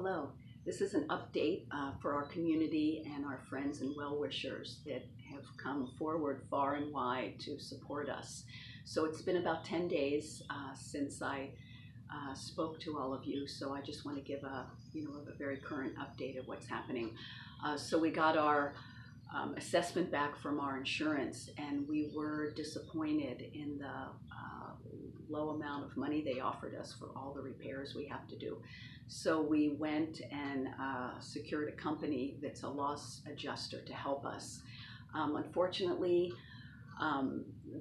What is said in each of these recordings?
Hello. This is an update for our community and our friends and well-wishers that have come forward far and wide to support us. So it's been about 10 days since I spoke to all of you, so I just want to give a very current update of what's happening. So we got our assessment back from our insurance, and we were disappointed in the low amount of money they offered us for all the repairs we have to do. So we went and secured a company that's a loss adjuster to help us. Unfortunately,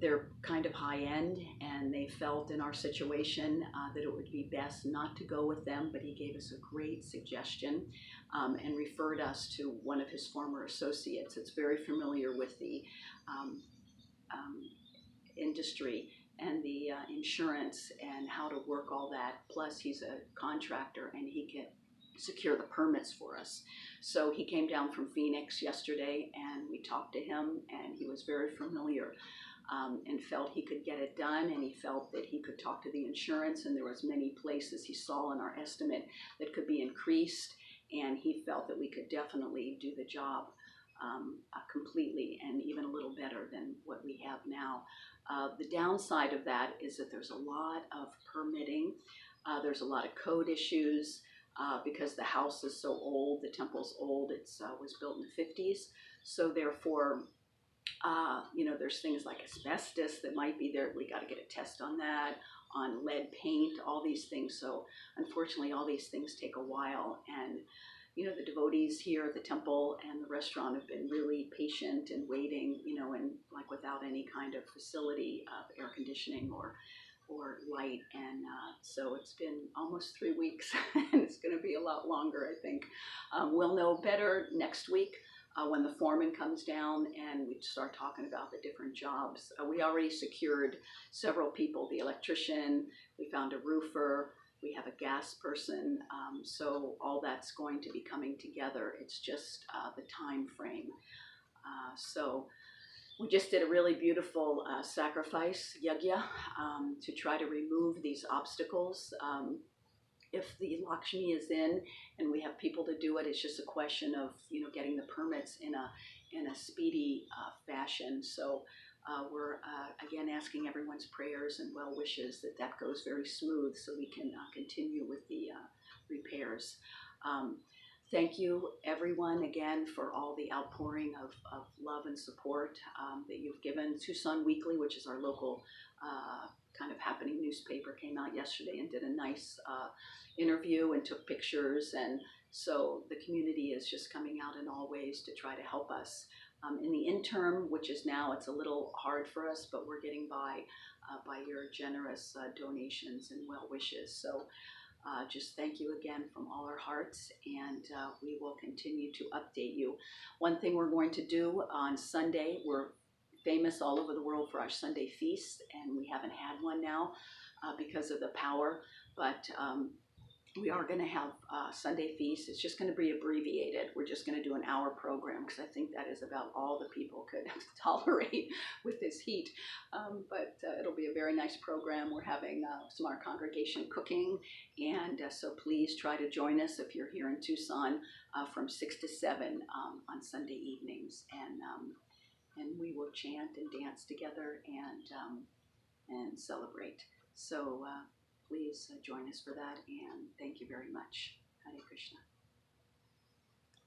they're kind of high end, and they felt in our situation that it would be best not to go with them, but he gave us a great suggestion and referred us to one of his former associates that's very familiar with the industry and the insurance and how to work all that. Plus he's a contractor and he can secure the permits for us. So he came down from Phoenix yesterday and we talked to him, and he was very familiar and felt he could get it done, and he felt that he could talk to the insurance, and there was many places he saw in our estimate that could be increased, and he felt that we could definitely do the job completely and even a little better than what we have now. The downside of that is that there's a lot of permitting. There's a lot of code issues because the house is so old, the temple's old, it was built in the 50s. So therefore, there's things like asbestos that might be there. We got to get a test on that, on lead paint, all these things. So unfortunately, all these things take a while. And the devotees here at the temple and the restaurant have been really patient and waiting, and like without any kind of facility of air conditioning or light. And so it's been almost 3 weeks and it's going to be a lot longer, I think. We'll know better next week when the foreman comes down and we start talking about the different jobs. We already secured several people, the electrician, we found a roofer, we have a gas person, so all that's going to be coming together. It's just the time frame. So we just did a really beautiful sacrifice, yajna, to try to remove these obstacles. If the Lakshmi is in and we have people to do it, it's just a question of getting the permits in a speedy fashion. So we're again asking everyone's prayers and well wishes that that goes very smooth so we can continue with the repairs. Thank you everyone again for all the outpouring of love and support that you've given. Tucson Weekly, which is our local kind of happening newspaper, came out yesterday and did a nice interview and took pictures, and so the community is just coming out in all ways to try to help us. In the interim, which is now, it's a little hard for us, but we're getting by your generous donations and well wishes. So just thank you again from all our hearts, and we will continue to update you. One thing we're going to do on Sunday, we're famous all over the world for our Sunday feast, and we haven't had one now because of the power, but we are going to have Sunday feast. It's just going to be abbreviated. We're just going to do an hour program because I think that is about all the people could tolerate with this heat. But it'll be a very nice program. We're having some of our congregation cooking, and so please try to join us if you're here in Tucson from 6 to 7 on Sunday evenings, and we will chant and dance together and celebrate. So please join us for that, and thank you very much. Hare Krishna.